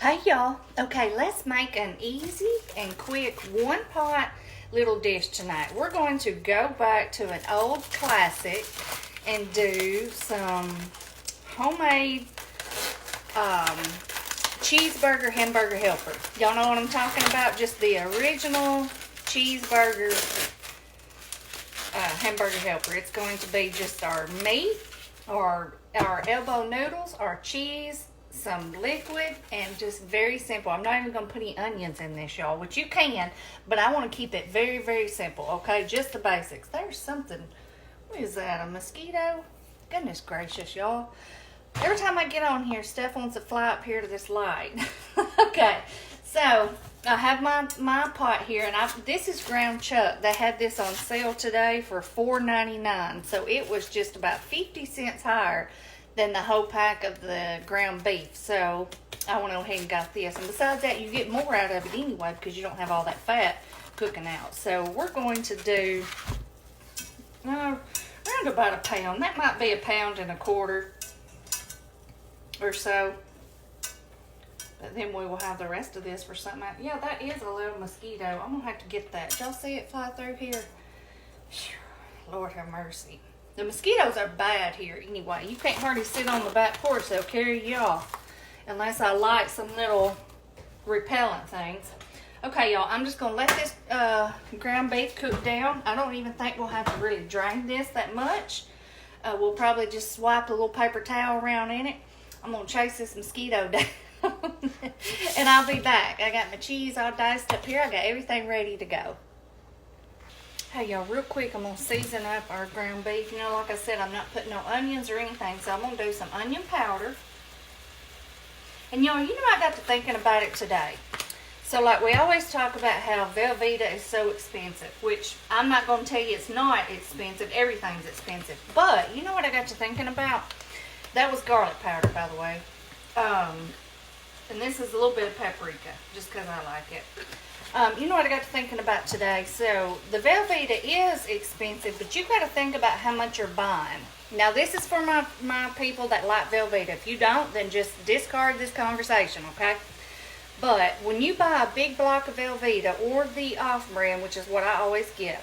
Hey y'all. Okay, let's make an easy and quick one pot little dish tonight. We're going to go back to an old classic and do some homemade cheeseburger hamburger helper. Y'all know what I'm talking about? Just the original cheeseburger hamburger helper. It's going to be just our meat, our elbow noodles, our cheese, some liquid, and just very simple. I'm not even going to put any onions in this, y'all, which you can, but I want to keep it very, very simple, okay? Just the basics. There's something, what is that, a mosquito? Goodness gracious, y'all. Every time I get on here, stuff wants to fly up here to this light. Okay, so I have my pot here, and this is ground chuck. They had this on sale today for $4.99, so it was just about 50 cents higher than the whole pack of the ground beef. So I went ahead and got this, and besides that, you get more out of it anyway because you don't have all that fat cooking out. So we're going to do around about a pound. That might be a pound and a quarter or so. But then we will have the rest of this for something. Yeah, that is a little mosquito. I'm going to have to get that. Y'all see it fly through here? Whew, Lord have mercy. The mosquitoes are bad here anyway. You can't hardly sit on the back porch. They'll carry you off. Unless I light some little repellent things. Okay, y'all. I'm just going to let this ground beef cook down. I don't even think we'll have to really drain this that much. We'll probably just swipe a little paper towel around in it. I'm going to chase this mosquito down. And I'll be back. I got my cheese all diced up here. I got everything ready to go. Hey y'all, real quick, I'm going to season up our ground beef. You know, like I said, I'm not putting no onions or anything, so I'm going to do some onion powder. And y'all, you know, I got to thinking about it today. So like we always talk about how Velveeta is so expensive, which I'm not going to tell you it's not expensive. Everything's expensive. But you know what I got to thinking about? That was garlic powder, by the way. And this is a little bit of paprika, just because I like it. You know what I got to thinking about today? So the Velveeta is expensive, but you got to think about how much you're buying. Now this is for my people that like Velveeta. If you don't, then just discard this conversation, okay? But when you buy a big block of Velveeta or the off-brand, which is what I always get,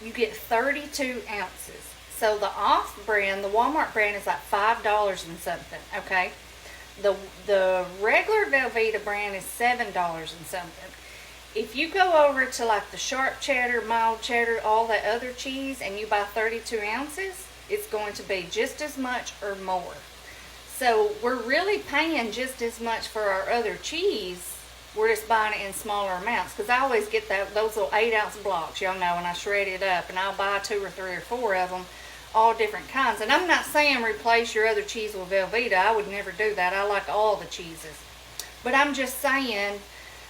you get 32 ounces. So the off-brand, the Walmart brand, is like $5 and something, okay? The regular Velveeta brand is $7 and something. If you go over to like the sharp cheddar, mild cheddar, all that other cheese, and you buy 32 ounces, it's going to be just as much or more. So we're really paying just as much for our other cheese. We're just buying it in smaller amounts. Because I always get those little 8-ounce blocks, y'all know, and I shred it up. And I'll buy 2 or 3 or 4 of them, all different kinds. And I'm not saying replace your other cheese with Velveeta. I would never do that. I like all the cheeses. But I'm just saying,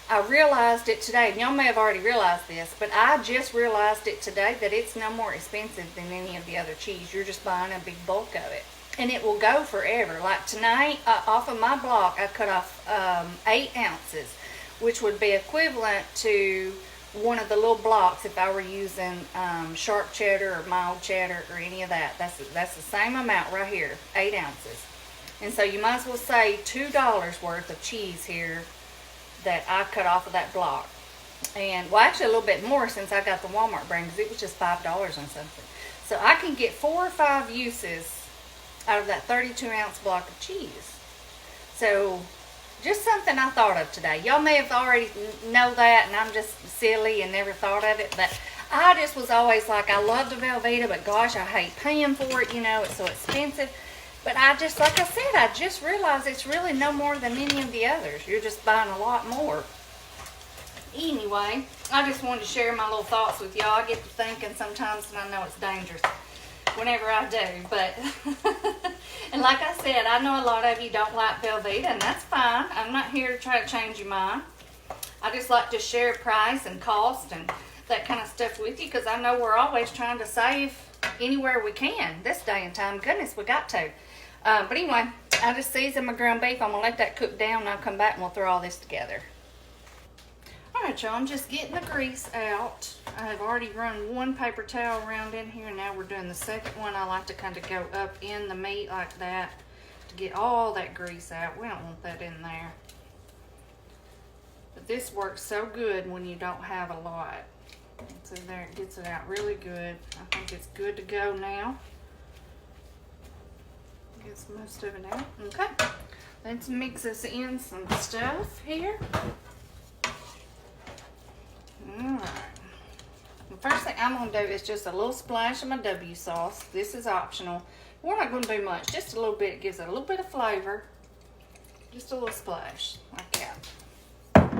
I realized it today. And y'all may have already realized this, but I just realized it today that it's no more expensive than any of the other cheese. You're just buying a big bulk of it. And it will go forever. Like tonight, off of my block, I cut off 8 ounces, which would be equivalent to one of the little blocks if I were using sharp cheddar or mild cheddar or any of that. That's the same amount right here, 8 ounces. And so you might as well say $2 worth of cheese here that I cut off of that block. And, well, actually a little bit more since I got the Walmart brand because it was just $5 and something. So I can get 4 or 5 uses out of that 32 ounce block of cheese. So just something I thought of today. Y'all may have already know that, and I'm just silly and never thought of it, but I just was always like, I love the Velveeta, but gosh, I hate paying for it, you know, it's so expensive. But I just, like I said, I just realized it's really no more than any of the others. You're just buying a lot more. Anyway, I just wanted to share my little thoughts with y'all. I get to thinking sometimes, and I know it's dangerous whenever I do, but and like I said, I know a lot of you don't like Velveeta, and that's fine. I'm not here to try to change your mind. I just like to share price and cost and that kind of stuff with you because I know we're always trying to save anywhere we can this day and time. Goodness, we got to. But anyway, I just seasoned my ground beef. I'm going to let that cook down, and I'll come back and we'll throw all this together. Alright y'all, I'm just getting the grease out. I have already run one paper towel around in here. Now we're doing the second one. I like to kind of go up in the meat like that to get all that grease out. We don't want that in there. But this works so good when you don't have a lot. So there, it gets it out really good. I think it's good to go now. Gets most of it out. Okay, let's mix us in some stuff here. Alright. The first thing I'm going to do is just a little splash of my W sauce. This is optional. We're not going to do much, just a little bit. It gives it a little bit of flavor. Just a little splash, like that.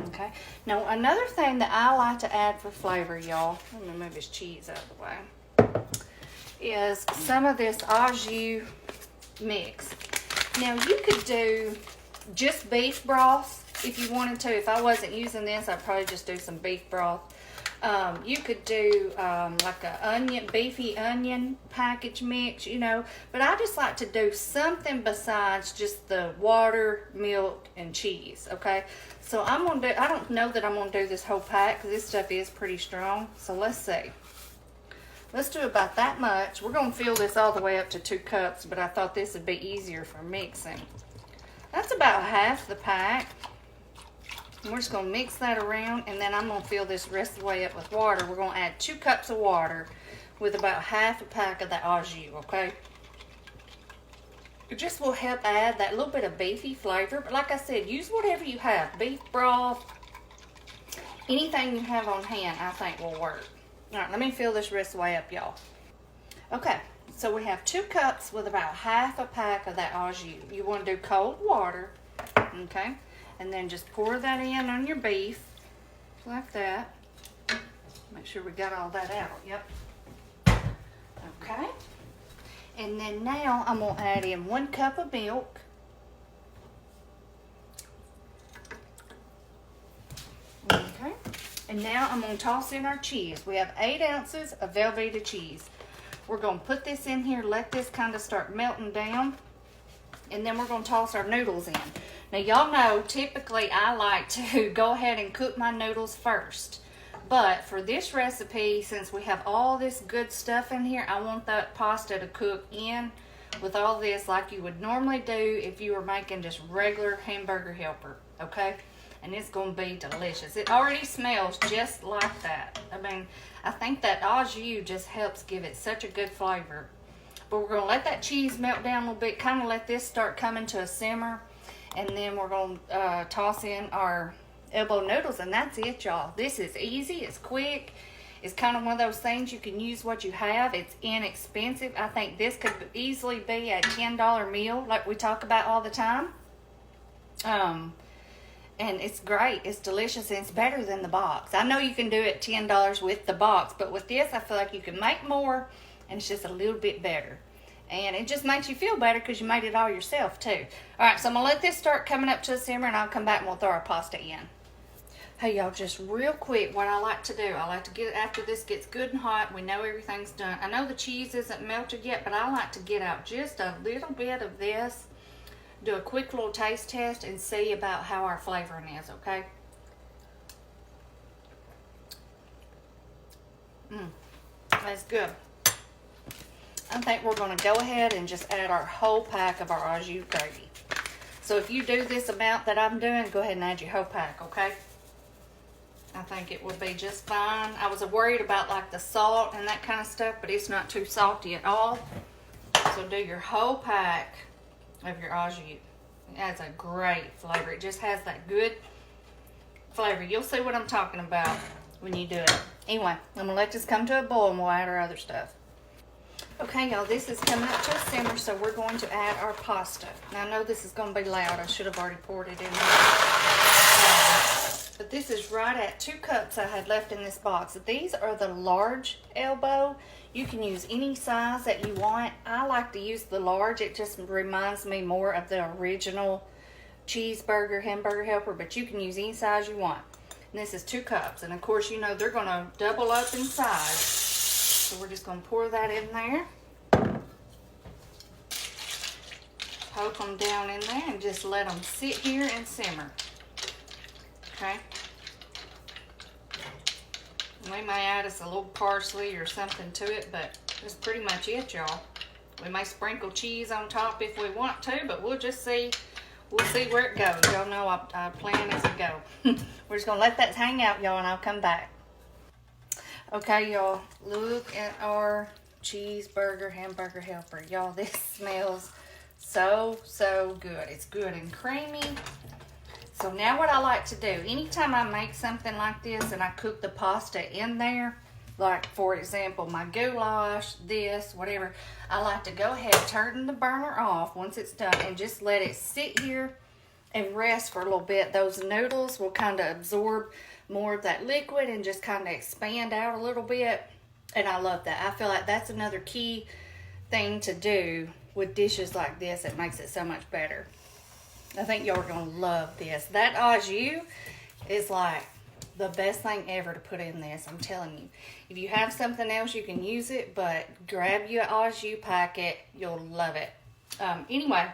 Okay. Now, another thing that I like to add for flavor, y'all, let me move this cheese out of the way, is some of this au jus mix. Now, you could do just beef broth if you wanted to. If I wasn't using this, I'd probably just do some beef broth. You could do like a beefy onion package mix, you know, but I just like to do something besides just the water, milk, and cheese, okay? So I'm going to do, I don't know that I'm going to do this whole pack because this stuff is pretty strong. So let's see. Let's do about that much. We're going to fill this all the way up to 2 cups, but I thought this would be easier for mixing. That's about half the pack. We're just going to mix that around, and then I'm going to fill this rest of the way up with water. We're going to add 2 cups of water with about half a pack of the au jus, okay? It just will help add that little bit of beefy flavor. But like I said, use whatever you have. Beef broth, anything you have on hand, I think will work. All right, let me fill this rest of the way up, y'all. Okay, so we have 2 cups with about half a pack of that au jus. You want to do cold water, okay? And then just pour that in on your beef, like that. Make sure we got all that out, yep. Okay. And then now I'm gonna add in 1 cup of milk. Okay. And now I'm gonna toss in our cheese. We have 8 ounces of Velveeta cheese. We're gonna put this in here, let this kind of start melting down. And then we're gonna toss our noodles in. Now, y'all know, typically I like to go ahead and cook my noodles first. But for this recipe, since we have all this good stuff in here, I want that pasta to cook in with all this like you would normally do if you were making just regular hamburger helper, okay? And it's going to be delicious. It already smells just like that. I mean, I think that au jus just helps give it such a good flavor. But we're going to let that cheese melt down a little bit, kind of let this start coming to a simmer. And then we're going to toss in our elbow noodles, and that's it, y'all. This is easy. It's quick. It's kind of one of those things you can use what you have. It's inexpensive. I think this could easily be a $10 meal like we talk about all the time. And it's great. It's delicious, and it's better than the box. I know you can do it $10 with the box, but with this, I feel like you can make more, and it's just a little bit better. And it just makes you feel better because you made it all yourself too. All right, so I'm going to let this start coming up to a simmer, and I'll come back and we'll throw our pasta in. Hey, y'all, just real quick, what I like to do, I like to get, after this gets good and hot, we know everything's done. I know the cheese isn't melted yet, but I like to get out just a little bit of this, do a quick little taste test, and see about how our flavoring is, okay? That's good. I think we're going to go ahead and just add our whole pack of our au jus gravy. So if you do this amount that I'm doing, go ahead and add your whole pack, okay? I think it will be just fine. I was worried about like the salt and that kind of stuff, but it's not too salty at all. So do your whole pack of your au jus. It adds a great flavor. It just has that good flavor. You'll see what I'm talking about when you do it. Anyway, I'm going to let this come to a boil and we'll add our other stuff. Okay, y'all, this is coming up to a simmer, so we're going to add our pasta. Now, I know this is going to be loud. I should have already poured it in there. But this is right at 2 cups I had left in this box. These are the large elbow. You can use any size that you want. I like to use the large. It just reminds me more of the original cheeseburger, hamburger helper, but you can use any size you want. And this is 2 cups. And, of course, you know they're going to double up in size. So we're just going to pour that in there. Poke them down in there and just let them sit here and simmer. Okay. We may add us a little parsley or something to it, but that's pretty much it, y'all. We may sprinkle cheese on top if we want to, but we'll just see we'll see where it goes. Y'all know I plan as we go. We're just gonna let that hang out, y'all, and I'll come back. Okay, y'all, look at our cheeseburger hamburger helper. Y'all, this smells so good. It's good and creamy. So now what I like to do, anytime I make something like this and I cook the pasta in there, like for example, my goulash, this, whatever, I like to go ahead, turn the burner off once it's done and just let it sit here and rest for a little bit. Those noodles will kind of absorb more of that liquid and just kind of expand out a little bit. And I love that. I feel like that's another key thing to do with dishes like this. It makes it so much better. I think y'all are going to love this. That au jus is like the best thing ever to put in this. I'm telling you. If you have something else, you can use it. But grab you an au jus packet. You'll love it. Anyway,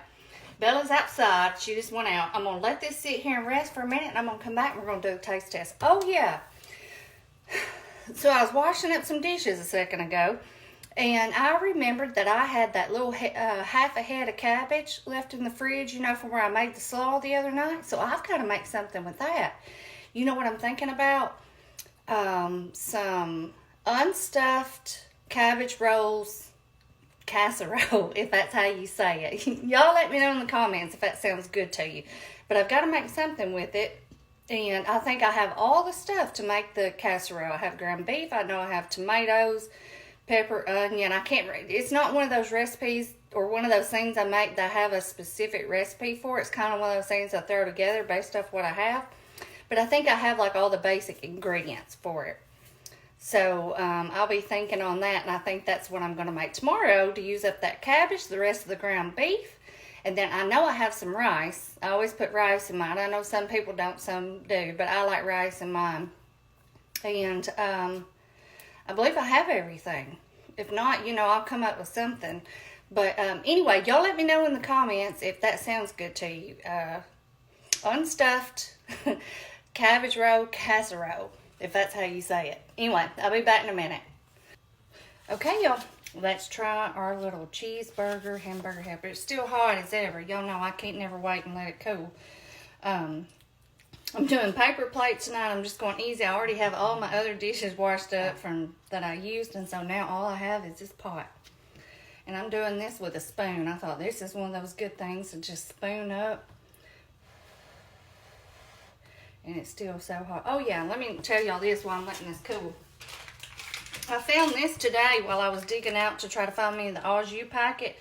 Bella's outside. She just went out. I'm going to let this sit here and rest for a minute. And I'm going to come back and we're going to do a taste test. Oh, yeah. So I was washing up some dishes a second ago. And I remembered that I had that little half a head of cabbage left in the fridge, you know, from where I made the slaw the other night. So I've got to make something with that. You know what I'm thinking about? Some unstuffed cabbage rolls casserole, if that's how you say it. Y'all let me know in the comments if that sounds good to you. But I've got to make something with it. And I think I have all the stuff to make the casserole. I have ground beef. I know I have tomatoes, pepper, onion. It's not one of those recipes or one of those things I make that I have a specific recipe for. It's kind of one of those things I throw together based off what I have. But I think I have like all the basic ingredients for it. So I'll be thinking on that, and I think that's what I'm going to make tomorrow to use up that cabbage, the rest of the ground beef. And then I know I have some rice. I always put rice in mine. I know some people don't, some do, but I like rice in mine. And I believe I have everything. If not, you know, I'll come up with something. But anyway, y'all let me know in the comments if that sounds good to you. Unstuffed cabbage roll casserole, if that's how you say it. Anyway, I'll be back in a minute. Okay, y'all. Let's try our little cheeseburger hamburger helper. It's still hot as ever. Y'all know I can't never wait and let it cool. I'm doing paper plates tonight. I'm just going easy. I already have all my other dishes washed up from that I used, and so now all I have is this pot. And I'm doing this with a spoon. I thought this is one of those good things to just spoon up. And it's still so hot. Oh yeah, let me tell y'all this while I'm letting this cool. I found this today while I was digging out to try to find me the au jus packet.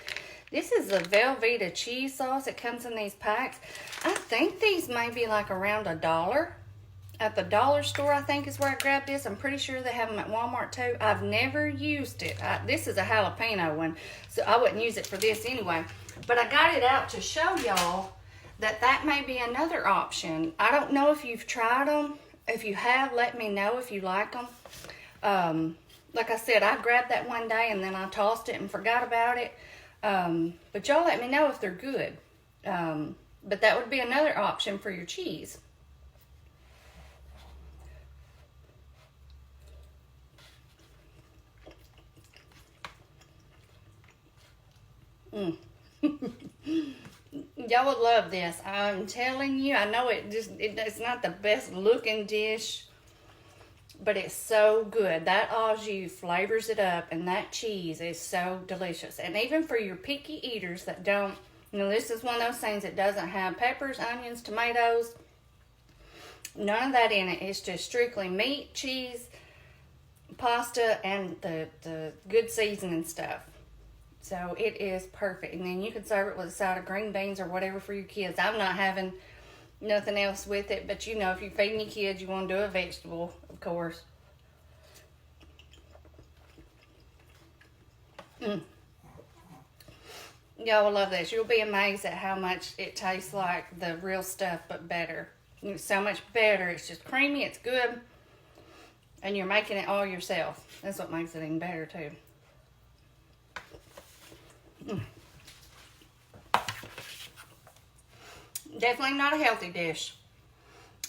This is the Velveeta cheese sauce. It comes in these packs. I think these may be like around $1. At the dollar store, I think is where I grabbed this. I'm pretty sure they have them at Walmart too. I've never used it. This is a jalapeno one, so I wouldn't use it for this anyway. But I got it out to show y'all that may be another option. I don't know if you've tried them. If you have, let me know if you like them. Like I said, I grabbed that one day and then I tossed it and forgot about it. But y'all let me know if they're good. But that would be another option for your cheese. Y'all would love this. I'm telling you. I know it's not the best looking dish, but it's so good. That au jus flavors it up, and that cheese is so delicious. And even for your picky eaters that don't, you know, this is one of those things that doesn't have peppers, onions, tomatoes, none of that in it. It's just strictly meat, cheese, pasta, and the good seasoning stuff. So it is perfect. And then you can serve it with a side of green beans or whatever for your kids. I'm not having nothing else with it, but you know, if you're feeding your kids, you want to do a vegetable, of course. Y'all will love this. You'll be amazed at how much it tastes like the real stuff, but better. It's so much better. It's just creamy. It's good. And you're making it all yourself. That's what makes it even better, too. Definitely not a healthy dish,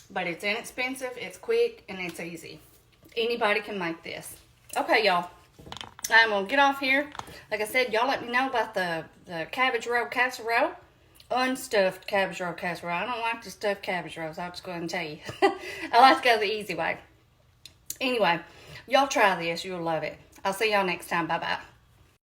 but it's inexpensive, it's quick, and it's easy. Anybody can make this. Okay, y'all, I'm gonna get off here. Like I said, y'all let me know about the cabbage roll casserole. unstuffed cabbage roll casserole. I don't like the stuffed cabbage rolls. I'll just go ahead and tell you. I like to go the easy way. Anyway, y'all try this. You'll love it. I'll see y'all next time. Bye-bye.